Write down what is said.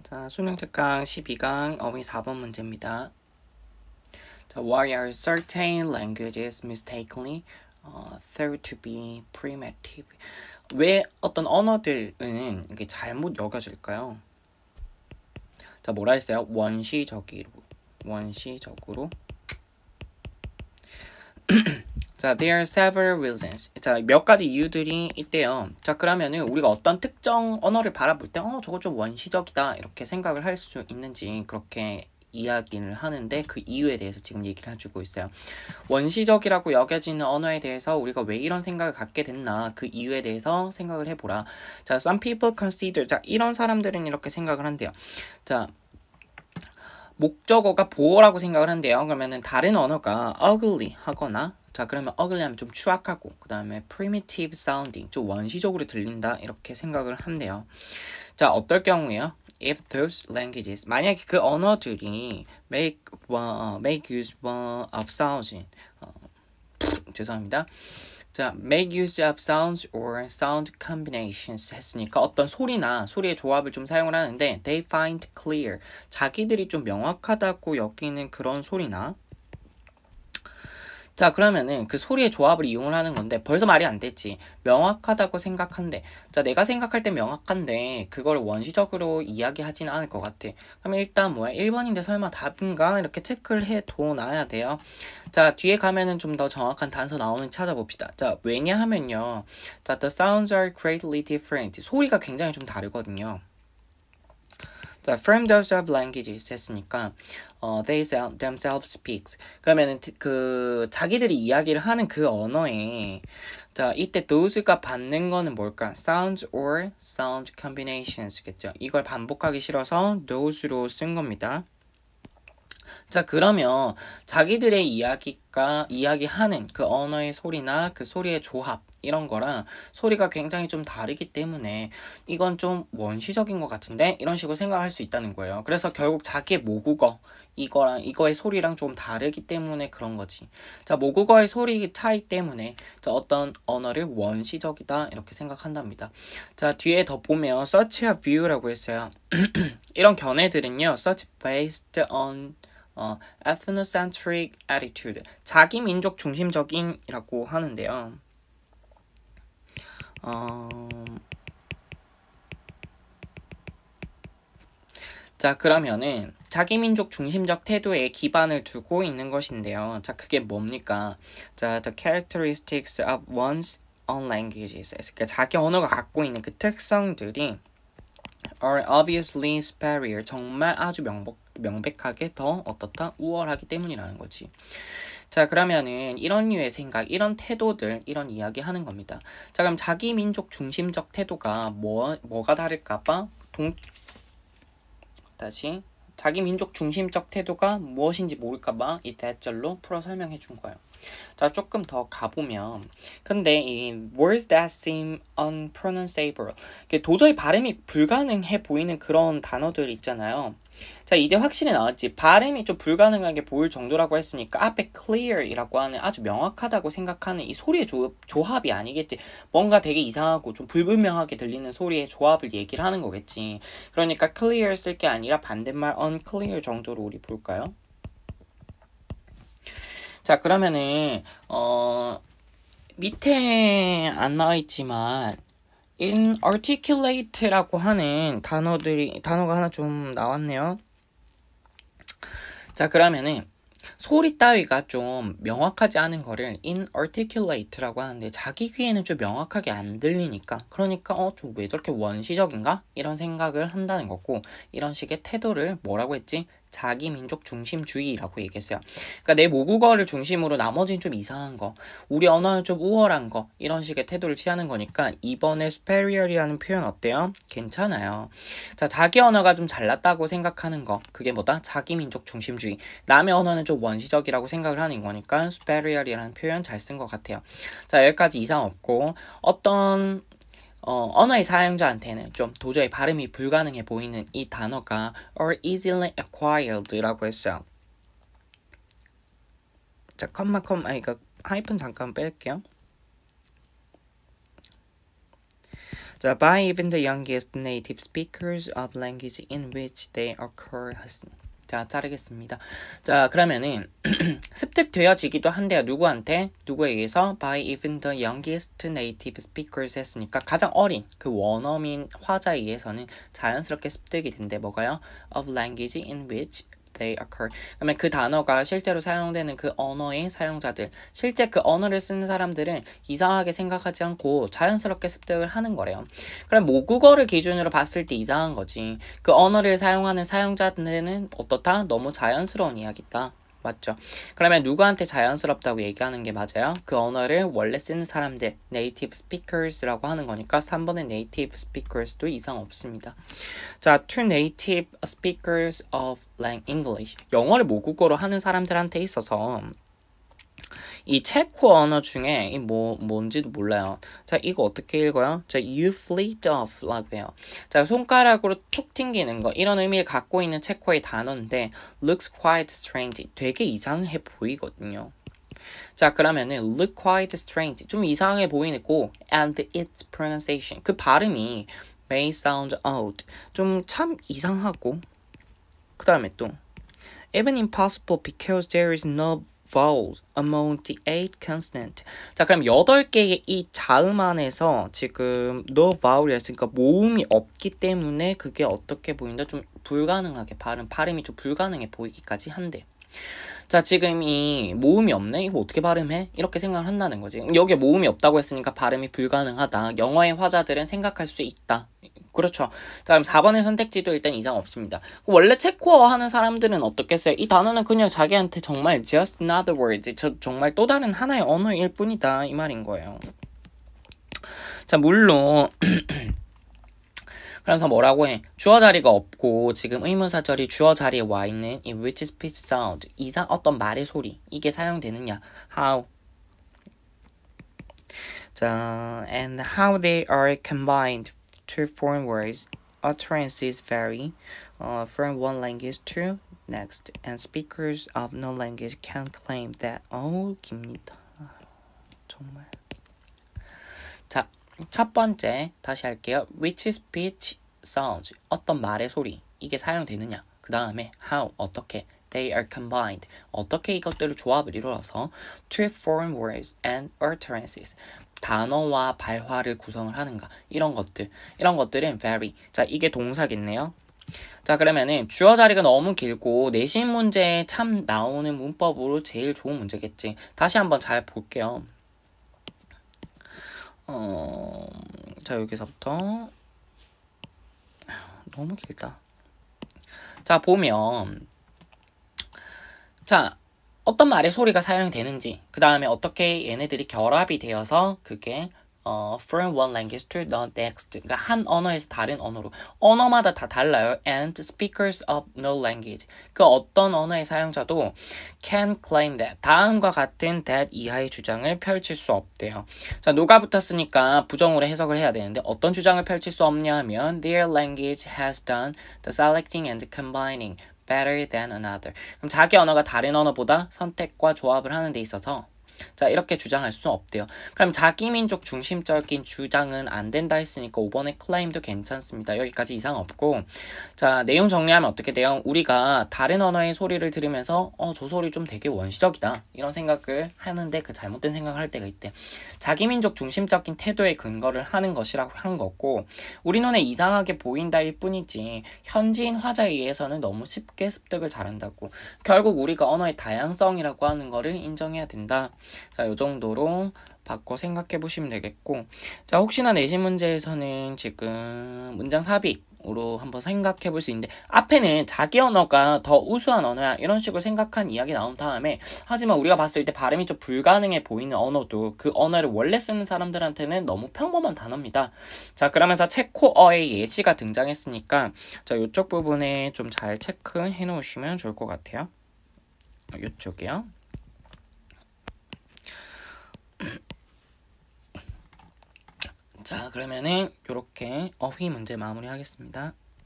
자, 수능 특강 12강 어휘 4번 문제입니다. 자, why are certain languages mistakenly thought to be primitive? 왜 어떤 언어들은 이게 잘못 여겨질까요? 자, 뭐라 했어요? 원시적으로. 자, there are several reasons. 자, 몇 가지 이유들이 있대요. 자, 그러면은 우리가 어떤 특정 언어를 바라볼 때, 저거 좀 원시적이다 이렇게 생각을 할 수 있는지 그렇게 이야기를 하는데 그 이유에 대해서 지금 얘기를 해주고 있어요. 원시적이라고 여겨지는 언어에 대해서 우리가 왜 이런 생각을 갖게 됐나 그 이유에 대해서 생각을 해보라. 자, some people consider. 자, 이런 사람들은 이렇게 생각을 한대요. 자, 목적어가 보어라고 생각을 한대요. 그러면은 다른 언어가 ugly 하거나 자, 그러면 ugly 하면 좀 추악하고 그 다음에 primitive sounding 좀 원시적으로 들린다 이렇게 생각을 한대요. 자, 어떨 경우에요? If those languages 만약에 그 언어들이 make use of sounds 죄송합니다. 자, make use of sounds or sound combinations 했으니까 어떤 소리의 조합을 좀 사용을 하는데 they find clear 자기들이 좀 명확하다고 여기는 그런 소리나 자, 그러면은 그 소리의 조합을 이용을 하는 건데 벌써 말이 안 됐지. 명확하다고 생각한대. 자, 내가 생각할 때 명확한데 그걸 원시적으로 이야기하지는 않을 것 같아. 그러면 일단 뭐야? 1번인데 설마 답인가? 이렇게 체크를 해둬놔야 돼요. 자, 뒤에 가면은 좀 더 정확한 단서 나오는지 찾아봅시다. 자, 왜냐하면요. 자, the sounds are greatly different. 소리가 굉장히 좀 다르거든요. 자, from those of languages 했으니까 they themselves speaks. 그러면은 그 자기들이 이야기를 하는 그 언어에 자, 이때 those가 받는 거는 뭘까? sounds or sound combinations겠죠. 이걸 반복하기 싫어서 those로 쓴 겁니다. 자, 그러면 자기들의 이야기하는 그 언어의 소리나 그 소리의 조합 이런 거랑 소리가 굉장히 좀 다르기 때문에 이건 좀 원시적인 것 같은데 이런 식으로 생각할 수 있다는 거예요. 그래서 결국 자기의 모국어 이거의 소리랑 좀 다르기 때문에 그런 거지. 자, 모국어의 소리 차이 때문에 자, 어떤 언어를 원시적이다 이렇게 생각한답니다. 자, 뒤에 더 보면 such a view라고 했어요. 이런 견해들은요, such based on ethnocentric attitude 자기 민족 중심적인이라고 하는데요. 자, 그러면은 자기 민족 중심적 태도에 기반을 두고 있는 것인데요. 자, 그게 뭡니까? 자, the characteristics of one's own languages. 그러니까 자기 언어가 갖고 있는 그 특성들이 are obviously superior. 정말 아주 명백하게 더 어떻다? 우월하기 때문이라는 거지. 자, 그러면은 이런 류의 생각, 이런 태도들, 이런 이야기 하는 겁니다. 자, 그럼 자기 민족 중심적 태도가 뭐가 다를까봐? 다시 자기 민족 중심적 태도가 무엇인지 모를까봐 이 대절로 풀어 설명해 준 거예요. 자, 조금 더 가보면 근데 이 words that seem unpronounceable 도저히 발음이 불가능해 보이는 그런 단어들 있잖아요. 자, 이제 확실히 나왔지. 발음이 좀 불가능하게 보일 정도라고 했으니까 앞에 clear이라고 하는 아주 명확하다고 생각하는 이 소리의 조합이 아니겠지. 뭔가 되게 이상하고 좀 불분명하게 들리는 소리의 조합을 얘기를 하는 거겠지. 그러니까 clear 쓸 게 아니라 반대말 unclear 정도로 우리 볼까요? 자, 그러면은 밑에 안 나와 있지만 inarticulate라고 하는 단어가 하나 좀 나왔네요. 자, 그러면은 소리 따위가 좀 명확하지 않은 거를 inarticulate라고 하는데 자기 귀에는 좀 명확하게 안 들리니까 그러니까 좀 왜 저렇게 원시적인가? 이런 생각을 한다는 거고 이런 식의 태도를 뭐라고 했지? 자기 민족 중심주의라고 얘기했어요. 그러니까 내 모국어를 중심으로 나머지는 좀 이상한 거, 우리 언어는 좀 우월한 거 이런 식의 태도를 취하는 거니까 이번에 superior이라는 표현 어때요? 괜찮아요. 자, 자기 언어가 좀 잘났다고 생각하는 거 그게 뭐다? 자기 민족 중심주의. 남의 언어는 좀 원시적이라고 생각을 하는 거니까 superior이라는 표현 잘 쓴 것 같아요. 자, 여기까지 이상 없고 어떤 언어의 사용자한테는 좀 도저히 발음이 불가능해 보이는 이 단어가 are easily acquired라고 했어요. 자, 이거 하이픈 잠깐 뺄게요. 자, by even the youngest native speakers of language in which they occur 했습니다. 자, 자르겠습니다. 자, 그러면은 습득되어지기도 한데요. 누구한테? 누구에 의해서? By even the youngest native speakers 했으니까 가장 어린 그 원어민 화자에 의해서는 자연스럽게 습득이 된대. 뭐가요? Of language in which they occur. 그러면 그 단어가 실제로 사용되는 그 언어의 사용자들, 실제 그 언어를 쓰는 사람들은 이상하게 생각하지 않고 자연스럽게 습득을 하는 거래요. 그럼 모국어를 기준으로 봤을 때 이상한 거지. 그 언어를 사용하는 사용자들은 어떻다? 너무 자연스러운 이야기다. 맞죠? 그러면 누구한테 자연스럽다고 얘기하는 게 맞아요? 그 언어를 원래 쓰는 사람들, native speakers라고 하는 거니까 3번의 native speakers도 이상 없습니다. 자, to native speakers of English. 영어를 모국어로 하는 사람들한테 있어서 이 체코 언어 중에 이 뭔지도 몰라요. 자, 이거 어떻게 읽어요? 자, you fleet off라고 해요. 자, 손가락으로 툭 튕기는 거 이런 의미를 갖고 있는 체코의 단어인데 looks quite strange. 되게 이상해 보이거든요. 자, 그러면은 look quite strange. 좀 이상해 보이고 and its pronunciation. 그 발음이 may sound odd. 좀 참 이상하고 그 다음에 또 even impossible because there is no vowels among the 8 consonants. 자, 그럼 8개의 이 자음 안에서 지금 no vowel이었으니까 모음이 없기 때문에 그게 어떻게 보인다? 좀 불가능하게 발음이 좀 불가능해 보이기까지 한대. 자, 지금 이 모음이 없네? 이거 어떻게 발음해? 이렇게 생각을 한다는 거지. 여기에 모음이 없다고 했으니까 발음이 불가능하다. 영어의 화자들은 생각할 수 있다. 그렇죠. 자, 그럼 4번의 선택지도 일단 이상 없습니다. 원래 체코어 하는 사람들은 어떻겠어요? 이 단어는 그냥 자기한테 정말 just another word, 정말 또 다른 하나의 언어일 뿐이다. 이 말인 거예요. 자, 물론 그래서 뭐라고 해? 주어 자리가 없고 지금 의문사절이 주어 자리에 와 있는 이 which speech sound, 어떤 말의 소리 이게 사용되느냐? How? 자, and how they are combined to form words. Utterances vary from one language to next, and speakers of no language can claim that. 깁니다. 정말. 자, 첫 번째 다시 할게요. Which speech sounds? 어떤 말의 소리 이게 사용되느냐? 그 다음에 how? 어떻게? They are combined. 어떻게 이것들을 조합을 이루어서 to form words and utterances. 단어와 발화를 구성을 하는가? 이런 것들은 vary. 자, 이게 동사겠네요. 자, 그러면은 주어 자리가 너무 길고 내신 문제에 참 나오는 문법으로 제일 좋은 문제겠지. 다시 한번 잘 볼게요. 자, 여기서부터 너무 길다. 자, 보면 자, 어떤 말의 소리가 사용되는지, 그 다음에 어떻게 얘네들이 결합이 되어서 그게 from one language to the next. 그러니까 한 언어에서 다른 언어로. 언어마다 다 달라요. And speakers of no language. 그 어떤 언어의 사용자도 can claim that. 다음과 같은 that 이하의 주장을 펼칠 수 없대요. 자, no가 붙었으니까 부정으로 해석을 해야 되는데 어떤 주장을 펼칠 수 없냐 하면 their language has done the selecting and combining better than another. 그럼 자기 언어가 다른 언어보다 선택과 조합을 하는 데 있어서 자, 이렇게 주장할 수 없대요. 그럼 자기 민족 중심적인 주장은 안 된다 했으니까 5번의 클레임도 괜찮습니다. 여기까지 이상 없고 자, 내용 정리하면 어떻게 돼요? 우리가 다른 언어의 소리를 들으면서 저 소리 좀 되게 원시적이다 이런 생각을 하는데 그 잘못된 생각을 할 때가 있대. 자기 민족 중심적인 태도에 근거를 하는 것이라고 한 거고 우리 눈에 이상하게 보인다일 뿐이지 현지인 화자에 의해서는 너무 쉽게 습득을 잘한다고. 결국 우리가 언어의 다양성이라고 하는 거를 인정해야 된다. 자, 요 정도로 바꿔 생각해 보시면 되겠고 자, 혹시나 내신 문제에서는 지금 문장 삽입으로 한번 생각해 볼 수 있는데 앞에는 자기 언어가 더 우수한 언어야 이런 식으로 생각한 이야기 나온 다음에 하지만 우리가 봤을 때 발음이 좀 불가능해 보이는 언어도 그 언어를 원래 쓰는 사람들한테는 너무 평범한 단어입니다. 자, 그러면서 체코어의 예시가 등장했으니까 자, 요쪽 부분에 좀 잘 체크해 놓으시면 좋을 것 같아요. 요쪽이요. 자, 그러면은 요렇게 어휘 문제 마무리하겠습니다.